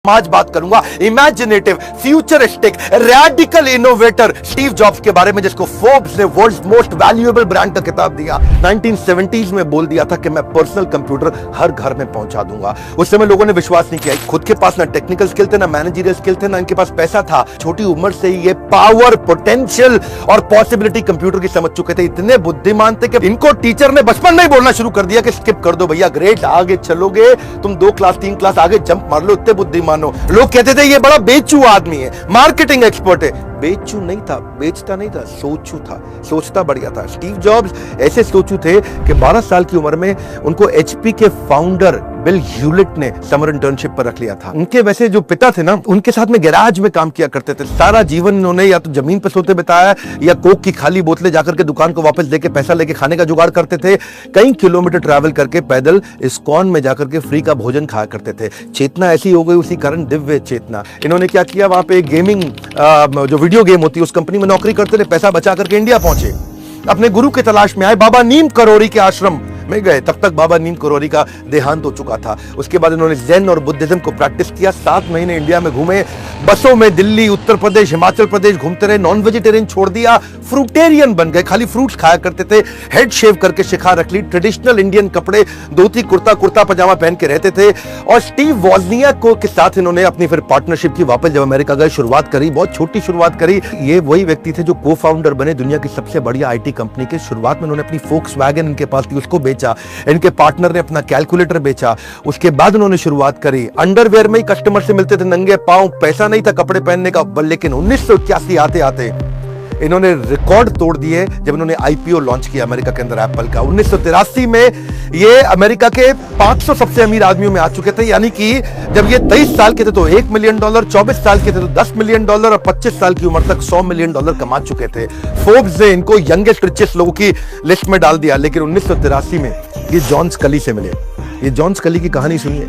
आज बात करूंगा imaginative, futuristic, radical innovator Steve jobs के बारे में, जिसको फोर्ब्स ने वर्ल्ड्स मोस्ट वैल्यूएबल ब्रांड का खिताब दिया। 1970s में बोल दिया था कि मैं पर्सनल कंप्यूटर हर घर में पहुंचा दूंगा। उस समय लोगों ने विश्वास नहीं किया। खुद के पास ना टेक्निकल स्किल थे, ना मैनेजरियल स्किल थे, ना इनके पास पैसा था। छोटी उम्र से ही ये पावर, पोटेंशियल और पॉसिबिलिटी कंप्यूटर की समझ चुके थे। इतने बुद्धिमान थे कि इनको टीचर ने बचपन में ही बोलना शुरू कर दिया कि स्किप कर दो भैया, ग्रेट, आगे चलोगे तुम, 2 क्लास 3 क्लास आगे जंप मार लो, इतने बुद्धिमान हो। लोग कहते थे ये बड़ा बेचू आदमी है, मार्केटिंग एक्सपर्ट है। बेचू नहीं था, बेचता नहीं था, सोचू था, सोचता बढ़िया था। स्टीव जॉब्स ऐसे सोचू थे कि 12 साल की उम्र में उनको एचपी के फाउंडर बिल ह्यूलिट ने समर इंटर्नशिप पर रख लिया था। उनके वैसे जो पिता थे ना, उनके साथ में गैराज में काम किया करते थे। सारा जीवन इन्होंने या तो जमीन पर सोते बिताया या कोक की खाली बोतलें जाकर के दुकान को वापस देके पैसा लेके खाने का जुगाड़ करते थे। कई किलोमीटर ट्रैवल करके पैदल इस्कॉन में जाकर के फ्री का भोजन खाया करते थे। चेतना ऐसी हो गई उसी कारण, दिव्य चेतना। इन्होंने क्या किया, वहां पे गेमिंग जो वीडियो गेम होती है उस कंपनी में नौकरी करते थे। पैसा बचा करके इंडिया पहुंचे, अपने गुरु की तलाश में आए, बाबा नीम करोरी के आश्रम में गए। तब तक बाबा नीम करोरी का देहांत हो चुका था। उसके बाद इन्होंने ज़ेन और बुद्धिज्म को प्रैक्टिस किया। 7 महीने इंडिया में घूमे, बसों में दिल्ली, उत्तर प्रदेश, हिमाचल प्रदेश घूमते रहे। नॉन वेजिटेरियन छोड़ दिया, फ्रूटेरियन बन गए, खाली फ्रूट्स खाया करते थे। हेड शेव करके शिखा रख ली, ट्रेडिशनल इंडियन कपड़े, धोती कुर्ता पजामा पहन के रहते थे। और स्टीव वॉजनियाक को के साथ इन्होंने अपनी फिर पार्टनरशिप की। वापस जब अमेरिका गए, शुरुआत करी, बहुत छोटी शुरुआत करी। ये वही व्यक्ति थे जो को फाउंडर बने दुनिया की सबसे बढ़िया आईटी कंपनी के। शुरुआत में उन्होंने अपनी फोक्सवैगन इनके पास थी, उसको बेचा। इनके पार्टनर ने अपना कैलकुलेटर बेचा। उसके बाद उन्होंने शुरुआत करी। अंडरवेयर में ही कस्टमर से मिलते थे नंगे पांव, पैसा नहीं था कपड़े पहनने का। लेकिन 1981 आते आते इन्होंने रिकॉर्ड तोड़ दिए जब इन्होंने आईपीओ लॉन्च किया अमेरिका के अंदर एप्पल का। 1983 में ये अमेरिका के 500 सबसे अमीर आदमियों में आ चुके थे। यानी कि जब ये 23 साल के थे तो $1 मिलियन, 24 साल के थे तो $10 मिलियन और 25 साल की उम्र तक $100 मिलियन कमा चुके थे। फोर्ब्स ने इनको यंगेस्ट रिचेस्ट लोगों की लिस्ट में डाल दिया। लेकिन 1983 में ये जॉन स्कली से मिले। ये जॉन स्कली की कहानी सुनिए।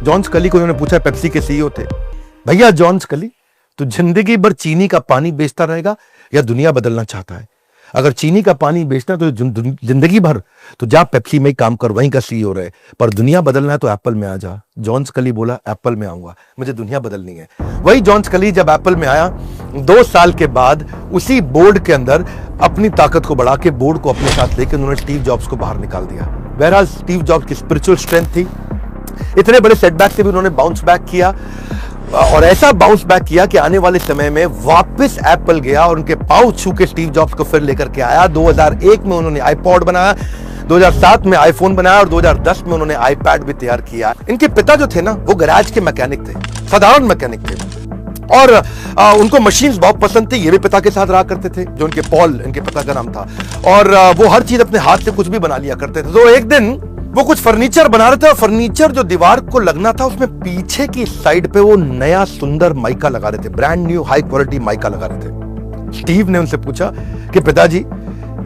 जॉन स्कली को इन्होंने पूछा, पेप्सी के सीईओ थे, भैया जॉन स्कली, तू जिंदगी भर चीनी का पानी बेचता रहेगा या दुनिया बदलना चाहता है? अगर चीनी का पानी बेचना तो जिंदगी भर तो जा पेप्सी में ही काम कर, वहीं का सीईओ रहे। पर दुनिया बदलना है तो एप्पल में आ जा। जॉन स्कली बोला, एप्पल में आऊंगा, मुझे दुनिया बदलनी है। वही जॉन स्कली जब एप्पल में आया, 2 साल के बाद उसी बोर्ड के अंदर अपनी ताकत को बढ़ा के बोर्ड को अपने साथ लेकर उन्होंने स्टीव जॉब्स को बाहर निकाल दिया। बहरहाल स्टीव जॉब्स की स्पिरिचुअल स्ट्रेंथ थी। इतने बड़े सेटबैक से भी उन्होंने बाउंस बैक किया, और ऐसा बाउंस बैक किया कि आने वाले समय में वापस एप्पल गया और उनके पांव छू के स्टीव जॉब्स को फिर लेकर के आया। 2001 में उन्होंने आईपॉड बनाया, 2007 में आईफोन बनाया और 2010 में उन्होंने आईपैड भी तैयार किया। इनके पिता जो थे ना, वो गैराज के मैकेनिक थे, साधारण मैकेनिक थे। और उनको मशीन्स बहुत पसंद थी। ये भी पिता के साथ रहा करते थे, जो उनके पॉल इनके पिता का नाम था। और वो हर चीज अपने हाथ से कुछ भी बना लिया करते थे। तो एक दिन वो कुछ फर्नीचर बना रहे थे और फर्नीचर जो दीवार को लगना था उसमें पीछे की साइड पे वो नया सुंदर माइका लगा रहे थे, brand new high quality mica लगा रहे थे। स्टीव ने उनसे पूछा कि पिताजी,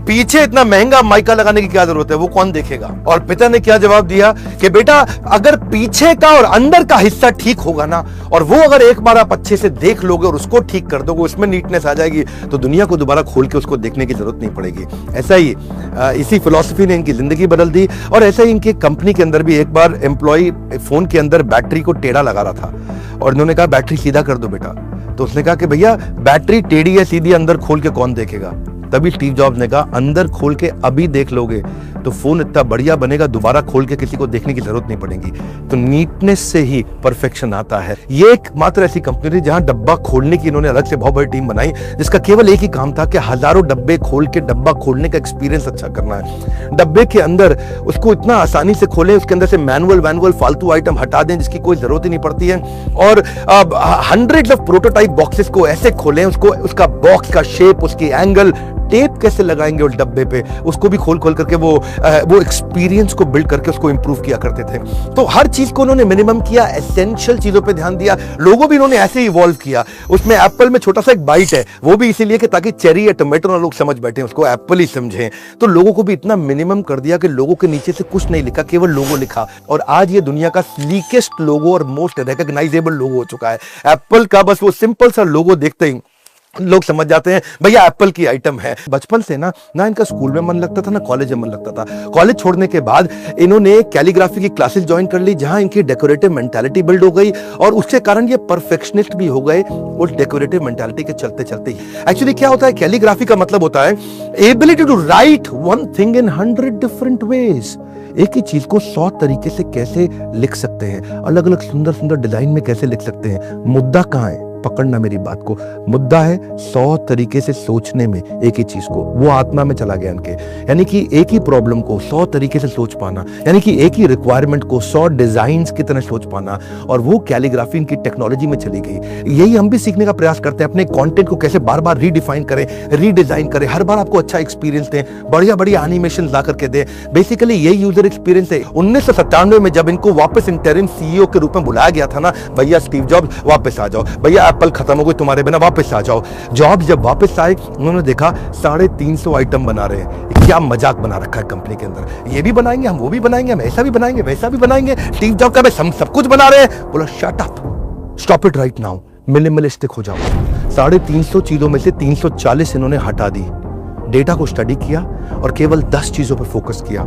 पीछे इतना महंगा माइका लगाने की क्या जरूरत है, वो कौन देखेगा? और पिता ने क्या जवाब दिया कि बेटा, अगर पीछे का और अंदर का हिस्सा ठीक होगा ना, और वो अगर एक बार आप अच्छे से देख लोगे और उसको ठीक कर दोगे, उसमें नीटनेस आ जाएगी, तो दुनिया को दोबारा खोल के उसको देखने की जरूरत नहीं पड़ेगी। ऐसा ही इसी फिलॉसफी ने इनकी जिंदगी बदल दी। और ऐसा ही इनकी कंपनी के अंदर भी एक बार एम्प्लॉय फोन के अंदर बैटरी को टेढ़ा लगा रहा था और इन्होंने कहा, बैटरी सीधा कर दो बेटा। तो उसने कहा कि भैया, बैटरी टेढ़ी है सीधी, अंदर खोल के कौन देखेगा? तभी स्टीव जॉब्स ने कहा, अंदर खोल के अभी देख लोगे तो फोन इतना बढ़िया बनेगा, दोबारा खोल के किसी को देखने की जरूरत नहीं पड़ेगी। तो नीटनेस से ही परफेक्शन आता है। ये एक मात्र ऐसी कंपनी थी जहां डब्बा खोलने की इन्होंने अलग से बहुत बड़ी टीम बनाई, जिसका केवल एक ही काम था कि हजारों डब्बे खोल के डब्बा खोलने का एक्सपीरियंस अच्छा करना है। डब्बे के अंदर उसको इतना आसानी से खोलें, उसके अंदर से मैनुअल फालतू आइटम हटा दें जिसकी कोई जरूरत ही नहीं पड़ती है। और हंड्रेड्स ऑफ प्रोटोटाइप बॉक्सेस को ऐसे खोलें, उसको उसका बॉक्स का शेप, उसकी एंगल, टेप कैसे लगाएंगे उस डब्बे पे, उसको भी खोल करके वो एक्सपीरियंस को बिल्ड करके उसको इंप्रूव किया करते थे। तो हर चीज को उन्होंने मिनिमम किया, एसेंशियल चीजों पे ध्यान दिया। लोगों भी इन्होंने ऐसे इवॉल्व किया। उसमें एप्पल में छोटा सा एक बाइट है, वो भी इसीलिए कि ताकि चेरी या टोमेटो ना लोग समझ बैठे, उसको एप्पल ही समझें। तो लोगों को भी इतना मिनिमम कर दिया कि लोगों के नीचे से कुछ नहीं लिखा, केवल लोगो लिखा। और आज ये दुनिया का स्लीकेस्ट लोगो और मोस्ट रिकॉग्नाइजेबल लोगो हो चुका है एप्पल का। बस वो सिंपल सा लोगो देखते ही लोग समझ जाते हैं भैया एप्पल की आइटम है। बचपन से ना इनका स्कूल में मन लगता था ना कॉलेज में मन लगता था। कॉलेज छोड़ने के बाद इन्होंने कैलीग्राफी की क्लासेस ज्वाइन कर ली, जहां इनकी डेकोरेटिव मेंटालिटी बिल्ड हो गई और उसके कारण ये परफेक्शनिस्ट भी हो गए उस डेकोरेटिव मेंटालिटी के चलते चलते ही। एक्चुअली क्या होता है, कैलीग्राफी का मतलब होता है ability to write one thing in 100 different ways. एक ही चीज को 100 तरीके से कैसे लिख सकते हैं, अलग अलग सुंदर सुंदर डिजाइन में कैसे लिख सकते हैं। मुद्दा कहां है, पकड़ना मेरी बात को, मुद्दा है 100 तरीके से सोचने में एक ही चीज को। वो आत्मा में चला गया इनके, यानी कि एक ही प्रॉब्लम को 100 तरीके से सोच पाना, यानी कि एक ही रिक्वायरमेंट को 100 डिजाइन्स की तरह सोच पाना। और वो कैलीग्राफी इनकी टेक्नोलॉजी में चली गई। यही हम भी सीखने का प्रयास करते हैं, अपने कंटेंट को कैसे बार बार रीडिफाइन करें, रीडिजाइन करें, हर बार आपको अच्छा एक्सपीरियंस दें, बढ़िया बढ़िया एनिमेशन ला करके दें। बेसिकली यही यूजर एक्सपीरियंस है। 1997 में जब इनको वापस इंटरिम सीईओ के रूप में बुलाया गया था ना, भैया स्टीव जॉब्स वापस आ जाओ, भैया एप्पल खत्म हो गई तुम्हारे बिना, वापस आ जाओ। जॉब्स जब वापस आए, उन्होंने देखा 350 आइटम बना रहे हैं, क्या मजाक बना रखा है कंपनी के अंदर। ये भी बनाएंगे, हम वो भी बनाएंगे, हम ऐसा भी बनाएंगे, वैसा भी बनाएंगे। स्टीव जॉब्स का हम सब कुछ बना रहे हैं। बोला shut up, stop it right now, minimalistic हो जाओ। 350 चीजों में से 340 इन्होंने हटा दी, डेटा को स्टडी किया और केवल 10 चीजों पर फोकस किया।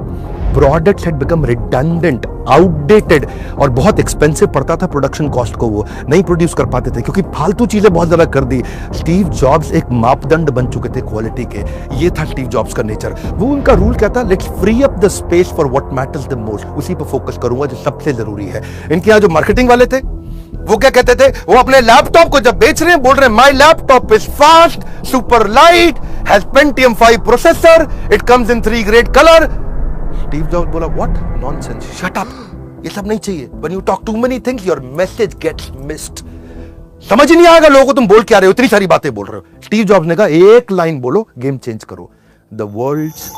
Products had become redundant, outdated और बहुत एक्सपेंसिव पड़ता था प्रोडक्शन कॉस्ट को, वो नहीं प्रोड्यूस कर पाते थे क्योंकि फालतू चीजें बहुत ज्यादा कर दी। स्टीव जॉब्स एक मापदंड बन चुके थे क्वालिटी के। ये था स्टीव जॉब्स का नेचर। वो उनका रूल क्या था, let's free up the space for what matters the most. उसी पर फोकस करूंगा जो सबसे जरूरी है। इनके यहाँ जो मार्केटिंग वाले थे वो क्या कहते थे, वो अपने लैपटॉप को जब बेच रहे हैं बोल रहे हैं my laptop is fast, super light, has Pentium 5 processor, it comes in 3 grade colour. Steve Jobs बोला व्हाट नॉनसेंस, शट अप, ये सब नहीं चाहिए। When you talk to many things your message gets missed. समझ ही नहीं आएगा लोगों को तुम बोल क्या रहे हो, इतनी सारी बातें बोल रहे हो। स्टीव जॉब्स ने कहा एक लाइन बोलो, गेम चेंज करो, the world's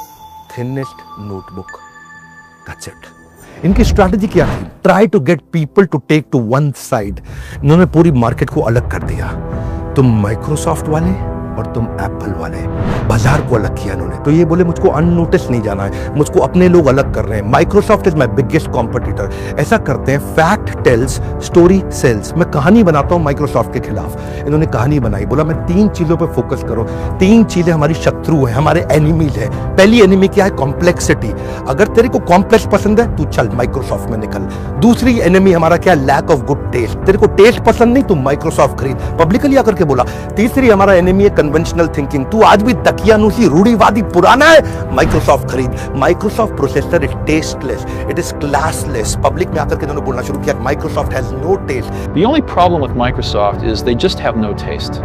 thinnest notebook, that's it. इनकी स्ट्रैटेजी क्या थी, try to get people to take to one side. इन्होंने पूरी मार्केट को अलग कर दिया, तुम माइक्रोसॉफ्ट वाले और तुम एप्पल वाले, बाजार को अलग किया इन्होंने। तो ये बोले मुझको अननोटिस नहीं जाना है, मुझको अपने लोग अलग कर रहे हैं। Microsoft is my biggest competitor. ऐसा करते हैं, फैक्ट टेल्स स्टोरी सेल्स। मैं कहानी बनाता हूं माइक्रोसॉफ्ट के खिलाफ, इन्होंने कहानी बनाई। बोला मैं 3 चीजों पर फोकस करो, 3 चीजें हमारी शत्रु है, हमारे एनिमीज है। पहली एनिमी क्या है, कॉम्प्लेक्सिटी। अगर तेरे को कॉम्प्लेक्स पसंद है तू चल माइक्रोसॉफ्ट में निकल। दूसरी एनिमी हमारा क्या, लैक ऑफ गुड टेस्ट। तेरे को टेस्ट पसंद नहीं, तू माइक्रोसॉफ्ट खरीद, पब्लिकली आकर के बोला। तीसरी हमारा एनिमी है कन्वेंशनल थिंकिंग, तू आज भी तकियानुसी रूढ़िवादी पुराना है, माइक्रोसॉफ्ट खरीद। Microsoft processor is tasteless, it is classless. Public में आकर के उन्होंने बोलना शुरू किया Microsoft has no taste. The only problem with Microsoft is they just have no taste.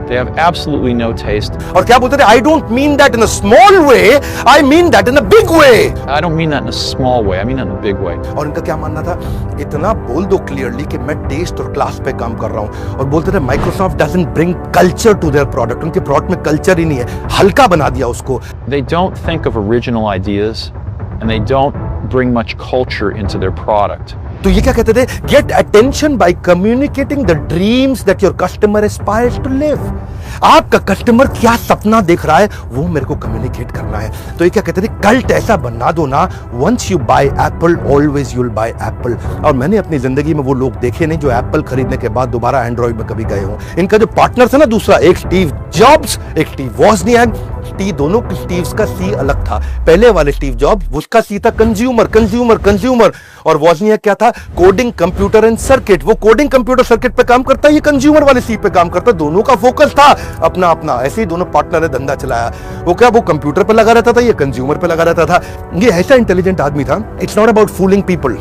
They have absolutely no taste. और क्या बोलते थे, I don't mean that in a small way, I mean that in a big way. I don't mean that in a small way, I mean that in a big way. और इनका क्या मानना था, इतना बोल दो क्लियरली कि मैं टेस्ट और क्लास पे काम कर रहा हूं। और बोलते थे Microsoft doesn't bring culture to their product, उनके प्रोडक्ट में कल्चर ही नहीं है, हल्का बना दिया उसको। They don't think of original ideas and they don't bring much culture into their product. तो ये क्या कहते थे, get attention by communicating the dreams that your customer aspires to live. आपका कस्टमर क्या सपना देख रहा है वो मेरे को कम्युनिकेट करना है। तो ये क्या कहते थे, कल्ट ऐसा बना दो ना, once you buy Apple always you will buy Apple. और मैंने अपनी जिंदगी में वो लोग देखे नहीं जो एप्पल खरीदने के बाद दोबारा एंड्रॉइड में कभी गए हो। इनका जो पार्टनर था ना दूसरा, एक स्टीव जॉब्स, एक स्टीव वॉजनियाक, दोनों स्टीव्स का सी अलग था। पहले वाले स्टीव जॉब्स, उसका सी था कंज्यूमर कंज्यूमर कंज्यूमर, और वॉजनियाक क्या था, कोडिंग कंप्यूटर एंड सर्किट। वो कोडिंग कंप्यूटर सर्किट पे काम करता है, ये कंज्यूमर वाले सी पे काम करता है। दोनों का फोकस था अपना अपना। ऐसे ही दोनों पार्टनर ने धंधा चलाया। वो क्या, वो कंप्यूटर पे लगा रहता था, ये कंज्यूमर पे लगा रहता था। ये ऐसा इंटेलिजेंट आदमी था। It's not about fooling people,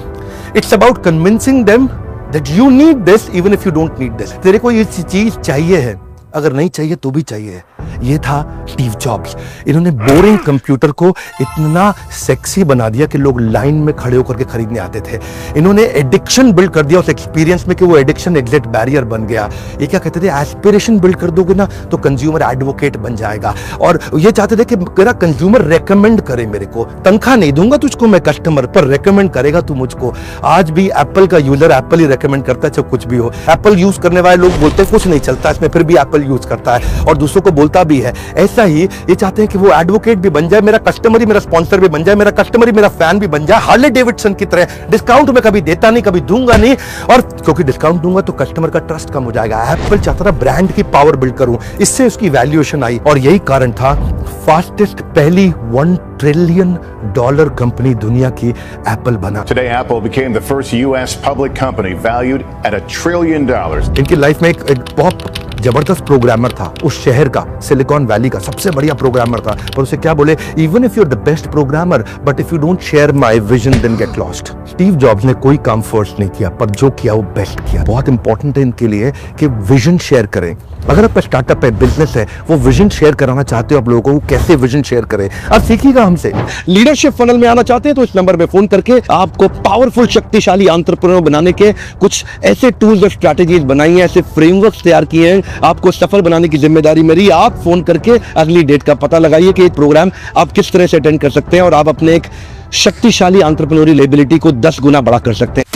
it's about convincing them that you need this even if you don't need this. तेरे को ये चीज चाहिए है, अगर नहीं चाहिए तो भी चाहिए। ये था स्टीव जॉब्स। इन्होंने बोरिंग कंप्यूटर को इतना सेक्सी बना दिया कि लोग लाइन में खड़े होकर के खरीदने आते थे। इन्होंने एडिक्शन बिल्ड कर दिया उस एक्सपीरियंस में कि वो एडिक्शन एग्जिट बैरियर बन गया। ये क्या कहते थे, एस्पिरेशन बिल्ड कर दोगे ना तो कंज्यूमर एडवोकेट बन जाएगा। और ये चाहते थे कि मेरा कंज्यूमर रेकमेंड करे मेरे को, तनख्वाह नहीं दूंगा तुझको मैं कस्टमर, पर रेकमेंड करेगा तू मुझको। आज भी एप्पल का यूजर एप्पल ही रेकमेंड करता है, चाहे कुछ भी हो। एप्पल यूज करने वाले लोग बोलते हैं कुछ नहीं चलता इसमें, फिर भी एप्पल यूज करता है और दूसरों को बोलता भी है। ऐसा ही ये चाहते हैं कि वो एडवोकेट भी बन जाए, मेरा कस्टमर ही मेरा स्पॉन्सर भी बन जाए, मेरा कस्टमर ही मेरा फैन भी बन जाए, हार्ले डेविडसन की तरह। डिस्काउंट मैं कभी देता नहीं, कभी दूंगा नहीं, और क्योंकि डिस्काउंट दूंगा तो कस्टमर का ट्रस्ट कम हो जाएगा। एप्पल चाहता था ब्रांड की पावर बिल्ड करूं, इससे उसकी वैल्यूएशन आई, और यही कारण था फास्टेस्ट पहली $1 ट्रिलियन कंपनी दुनिया की एप्पल बना। Today, Apple became the first U.S. public company valued at $1 trillion. इनकी लाइफ में एक बहुत जबरदस्त प्रोग्रामर था, उस शहर का, सिलिकॉन वैली का सबसे बढ़िया प्रोग्रामर था, पर उसे क्या बोले, even if you are the best programmer but if you don't share my vision then get lost. Steve Jobs ने कोई काम फर्स्ट नहीं किया, पर जो किया वो बेस्ट किया। बहुत इंपॉर्टेंट है इनके लिए कि विजन शेयर करें। अगर आपका स्टार्टअप है, बिजनेस है, वो विजन शेयर कराना चाहते हो आप लोगों को, कैसे विजन शेयर करें, आप सीखिएगा हमसे। लीडरशिप फनल में आना चाहते हैं तो इस नंबर पे फोन करके आपको पावरफुल शक्तिशाली एंटरप्रेन्योर बनाने के कुछ ऐसे टूल्स और स्ट्रैटेजीज बनाई हैं, ऐसे फ्रेमवर्क्स तैयार किए हैं, आपको सफल बनाने की जिम्मेदारी मेरी। आप फोन करके अगली डेट का पता लगाइए कि प्रोग्राम आप किस तरह से अटेंड कर सकते हैं और आप अपने एक शक्तिशाली एंटरप्रेन्योरियल एबिलिटी को 10 गुना बड़ा कर सकते हैं।